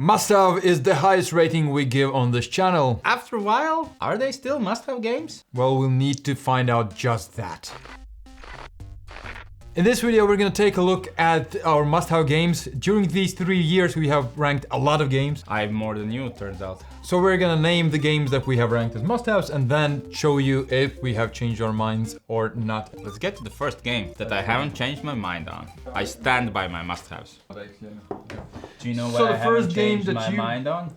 Must-have is the highest rating we give on this channel. After a while, are they still must-have games? Well, we'll need to find out just that. In this video, we're gonna take a look at our must-have games. During these 3 years, we have ranked a lot of games. I have more than you, it turns out. So we're gonna name the games that we have ranked as must-haves and then show you if we have changed our minds or not. Let's get to the first game that I haven't changed my mind on. I stand by my must-haves. Do you know what So I the haven't first game changed that my you- mind on?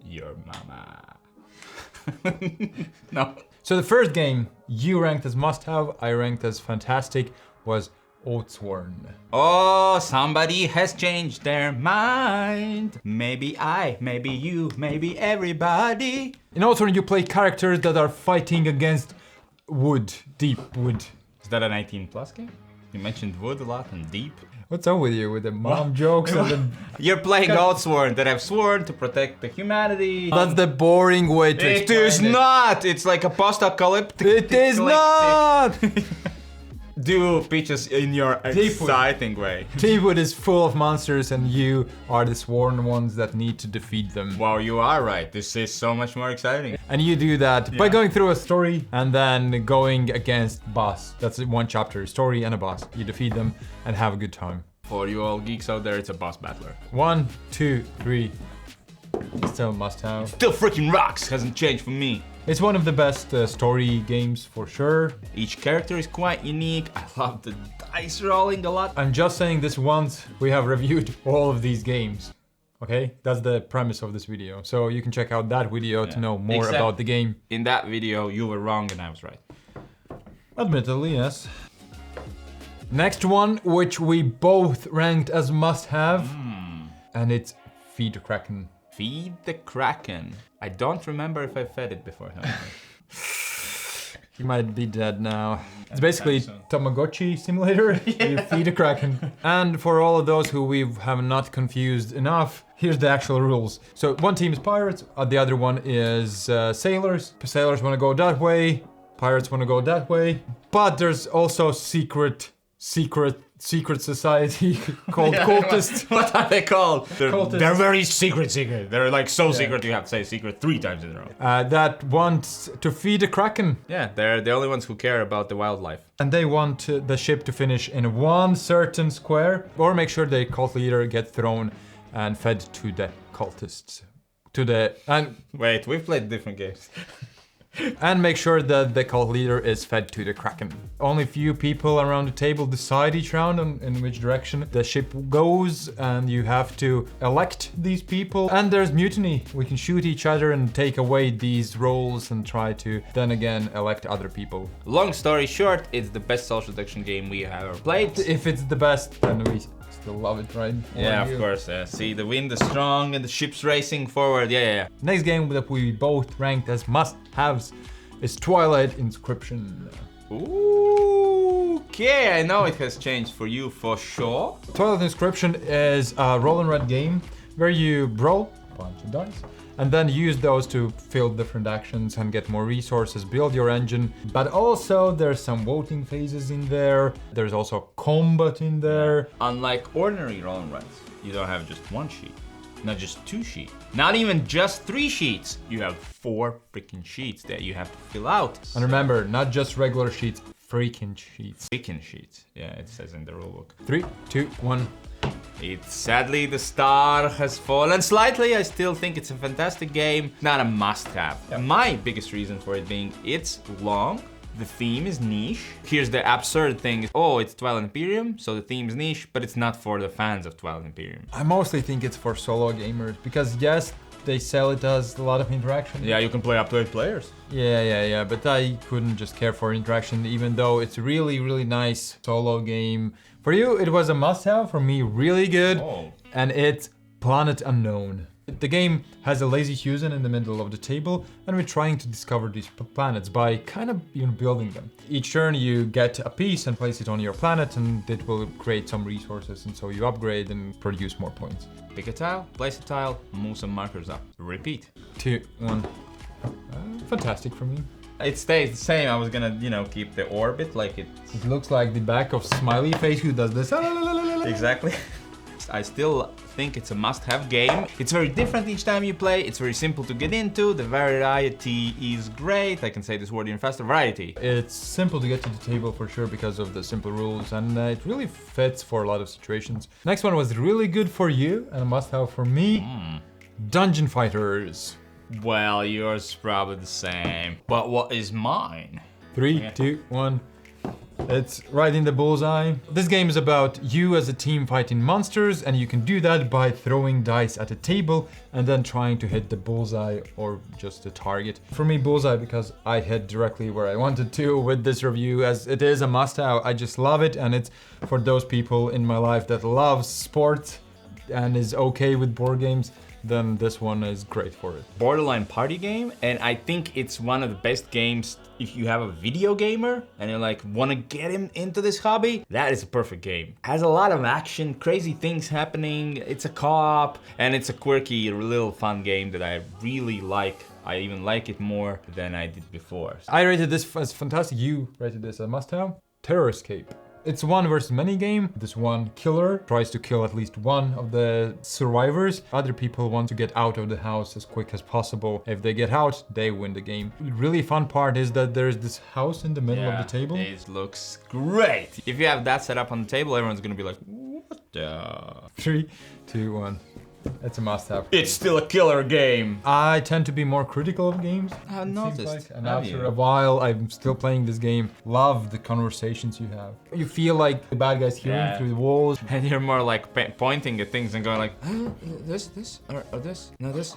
Your mama. No. So the first game you ranked as must-have, I ranked as fantastic, was Oathsworn. Oh, somebody has changed their mind. Maybe I, maybe you, maybe everybody. In Oathsworn, you play characters that are fighting against wood, deep wood. Is that an 18 plus game? You mentioned wood a lot and deep. What's up with you with the mom jokes and the... You're playing Oathsworn that have sworn to protect the humanity. That's the boring way to It explain is not! It's like a post-apocalyptic. It is not! Do pitches in your exciting way. Deepwood is full of monsters and you are the sworn ones that need to defeat them. Wow, you are right. This is so much more exciting. And you do that by going through a story and then going against boss. That's one chapter, story and a boss. You defeat them and have a good time. For you all geeks out there, it's a boss battler. 1, 2, 3. Still must have. Still freaking rocks, hasn't changed for me. It's one of the best story games for sure. Each character is quite unique. I love the dice rolling a lot. I'm just saying this once, we have reviewed all of these games. Okay, that's the premise of this video. So you can check out that video to know more Except about the game. In that video, you were wrong and I was right. Admittedly, yes. Next one, which we both ranked as must-have, and it's Feed the Kraken. Feed the Kraken. I don't remember if I fed it before. He might be dead now. It's basically Tamagotchi simulator. You feed a Kraken. And for all of those who we have not confused enough, here's the actual rules. So one team is pirates, the other one is sailors. Sailors want to go that way, pirates want to go that way. But there's also secret society called cultists. What are they called? Cultists. They're very secret. They're like so secret you have to say secret 3 times in a row. That wants to feed a Kraken. Yeah, they're the only ones who care about the wildlife. And they want the ship to finish in one certain square, or make sure the cult leader gets thrown and fed to the cultists. Wait, we've played different games. And make sure that the cult leader is fed to the Kraken. Only few people around the table decide each round in which direction the ship goes, and you have to elect these people. And there's mutiny. We can shoot each other and take away these roles and try to then again elect other people. Long story short, it's the best social deduction game we have ever played. If it's the best, then we still love it, right? Yeah, of course. See, the wind is strong and the ship's racing forward. Yeah. Next game that we both ranked as must-haves is Twilight Inscription. Ooh, okay, I know it has changed for you for sure. Twilight Inscription is a roll and write game where you roll a bunch of dice and then use those to fill different actions and get more resources, build your engine. But also there's some voting phases in there. There's also combat in there. Unlike ordinary roll and writes, you don't have just one sheet, not just 2 sheets, not even just 3 sheets. You have 4 freaking sheets that you have to fill out. And remember, not just regular sheets, freaking sheets. Freaking sheets, yeah, it says in the rulebook. 3, 2, 1. Sadly, the star has fallen slightly. I still think it's a fantastic game, not a must-have. My biggest reason for it being it's long, the theme is niche. Here's the absurd thing, oh, it's Twilight Imperium, so the theme is niche, but it's not for the fans of Twilight Imperium. I mostly think it's for solo gamers because yes, they sell it as a lot of interaction. Yeah, you can play up to 8 players. Yeah, but I couldn't just care for interaction, even though it's a really, really nice solo game. For you, it was a must-have. For me, really good. Oh. And it's Planet Unknown. The game has a lazy Susan in the middle of the table, and we're trying to discover these planets by kind of building them. Each turn you get a piece and place it on your planet, and it will create some resources, and so you upgrade and produce more points. Pick a tile, place a tile, move some markers up. Repeat. 2, 1. Fantastic for me. It stays the same. I was gonna, keep the orbit like it. It looks like the back of Smiley Face who does this. Exactly. I still think it's a must-have game. It's very different each time you play. It's very simple to get into. The variety is great. I can say this word even faster. Variety. It's simple to get to the table for sure because of the simple rules, and it really fits for a lot of situations. Next one was really good for you and a must-have for me. Dungeon Fighters. Well, yours is probably the same. But what is mine? 3, 2, 1. It's right in the bullseye. This game is about you as a team fighting monsters, and you can do that by throwing dice at a table and then trying to hit the bullseye or just the target. For me, bullseye because I hit directly where I wanted to with this review, as it is a must-have. I just love it, and it's for those people in my life that love sport and is okay with board games. Then this one is great for it. Borderline party game, and I think it's one of the best games if you have a video gamer and you're like, want to get him into this hobby. That is a perfect game. Has a lot of action, crazy things happening. It's a co-op, and it's a quirky, little fun game that I really like. I even like it more than I did before. I rated this as fantastic. You rated this as a must-have. Terror Escape. It's one versus many game. This one killer tries to kill at least one of the survivors. Other people want to get out of the house as quick as possible. If they get out, they win the game. Really fun part is that there's this house in the middle of the table. It looks great. If you have that set up on the table, everyone's gonna be like, what the? 3, 2, 1. It's a must-have. It's still a killer game. I tend to be more critical of games. I've noticed. And after a while, I'm still playing this game. Love the conversations you have. You feel like the bad guy's hearing through the walls. And you're more like pointing at things and going like, this, or this, no, this,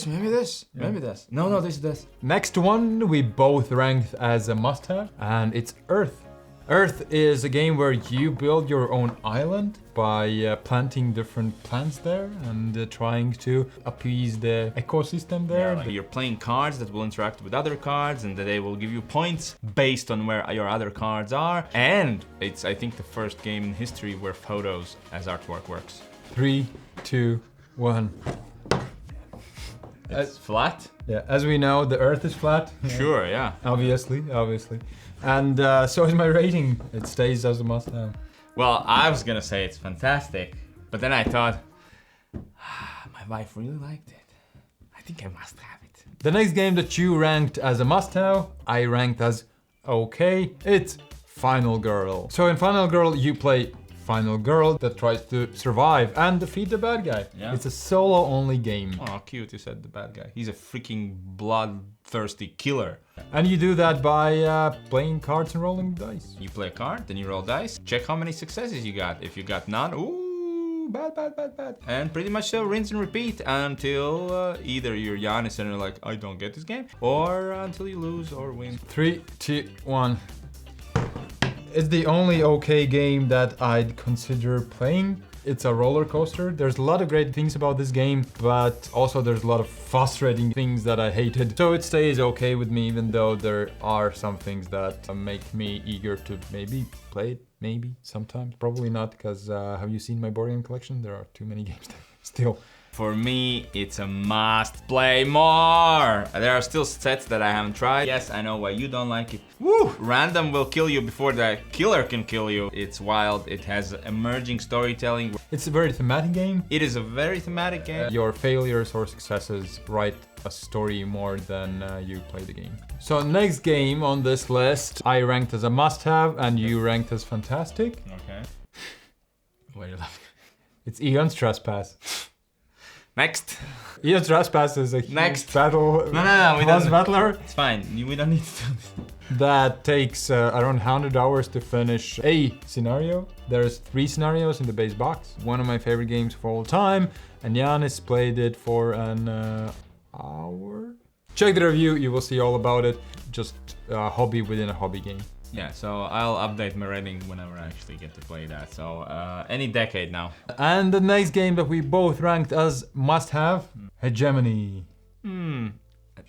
maybe this, maybe this. No, this. Next one we both ranked as a must-have, and it's Earth. Earth is a game where you build your own island by planting different plants there and trying to appease the ecosystem there. Like you're playing cards that will interact with other cards, and they will give you points based on where your other cards are. And it's, I think, the first game in history where photos as artwork works. 3, 2, 1. It's flat? Yeah, as we know, the Earth is flat. Sure, yeah. Obviously. And so is my rating. It stays as a must-have. Well, I was gonna say it's fantastic, but then I thought, my wife really liked it. I think I must have it. The next game that you ranked as a must-have, I ranked as okay. It's Final Girl. So in Final Girl, you play Final Girl that tries to survive and defeat the bad guy. Yeah. It's a solo-only game. Oh, cute, you said the bad guy. He's a freaking bloodthirsty killer. And you do that by playing cards and rolling dice. You play a card, then you roll dice, check how many successes you got. If you got none, ooh, bad. And pretty much so, rinse and repeat until either you're Giannis and you're like, I don't get this game, or until you lose or win. 3, 2, 1. It's the only okay game that I'd consider playing. It's a roller coaster. There's a lot of great things about this game, but also there's a lot of frustrating things that I hated. So it stays okay with me, even though there are some things that make me eager to maybe play it, maybe, sometimes. Probably not, because have you seen my board game collection? There are too many games there still. For me, it's a must play more. There are still sets that I haven't tried. Yes, I know why you don't like it. Woo! Random will kill you before the killer can kill you. It's wild. It has emerging storytelling. It's a very thematic game. It is a very thematic game. Your failures or successes write a story more than you play the game. So next game on this list, I ranked as a must-have and you ranked as fantastic. Okay. Why are you laughing? It's Eon's Trespass. Next. Eon's Trespass is a huge battle. No, we don't. Battler. It's fine. We don't need to do this. That takes around 100 hours to finish a scenario. There's 3 scenarios in the base box. One of my favorite games of all time, and Giannis played it for an hour. Check the review, you will see all about it. Just a hobby within a hobby game. Yeah, so I'll update my rating whenever I actually get to play that. So any decade now. And the next game that we both ranked as must-have, Hegemony.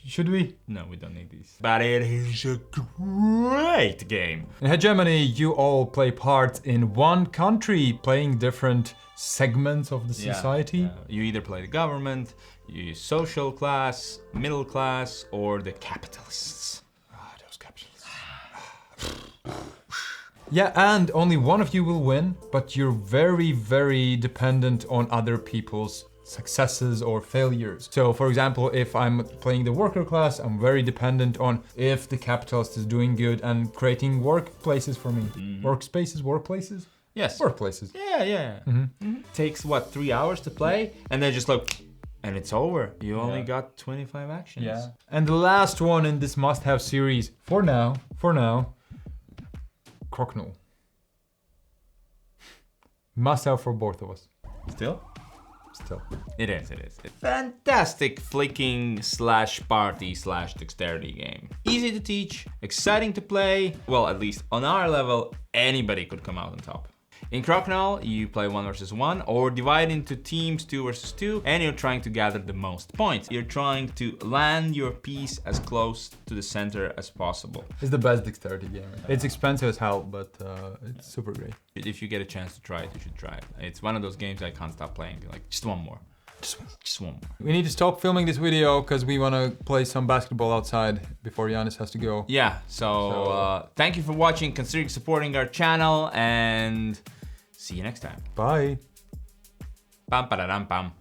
Should we? No, we don't need these. But it is a great game. In Hegemony, you all play parts in one country, playing different segments of the society. Yeah. You either play the government, you social class, middle class, or the capitalists. Those capitalists. Yeah, and only one of you will win, but you're very, very dependent on other people's successes or failures. So for example, if I'm playing the worker class, I'm very dependent on if the capitalist is doing good and creating workplaces for me. Workplaces? Yes. Workplaces. Yeah. Takes what, 3 hours to play? And then just like, and it's over. You only got 25 actions. Yeah. And the last one in this must-have series, for now, Crokinole. Must-have for both of us. Still? Still. It is. Fantastic flicking / party / dexterity game. Easy to teach, exciting to play. Well, at least on our level, anybody could come out on top. In Crokinole, you play 1 versus 1 or divide into teams 2 versus 2, and you're trying to gather the most points. You're trying to land your piece as close to the center as possible. It's the best dexterity game. It's expensive as hell, but it's super great. If you get a chance to try it, you should try it. It's one of those games I can't stop playing. Like, just one more. Just one more. We need to stop filming this video because we want to play some basketball outside before Giannis has to go. Yeah, so thank you for watching, considering supporting our channel, and see you next time. Bye. Pam, pa-da-dam, pam.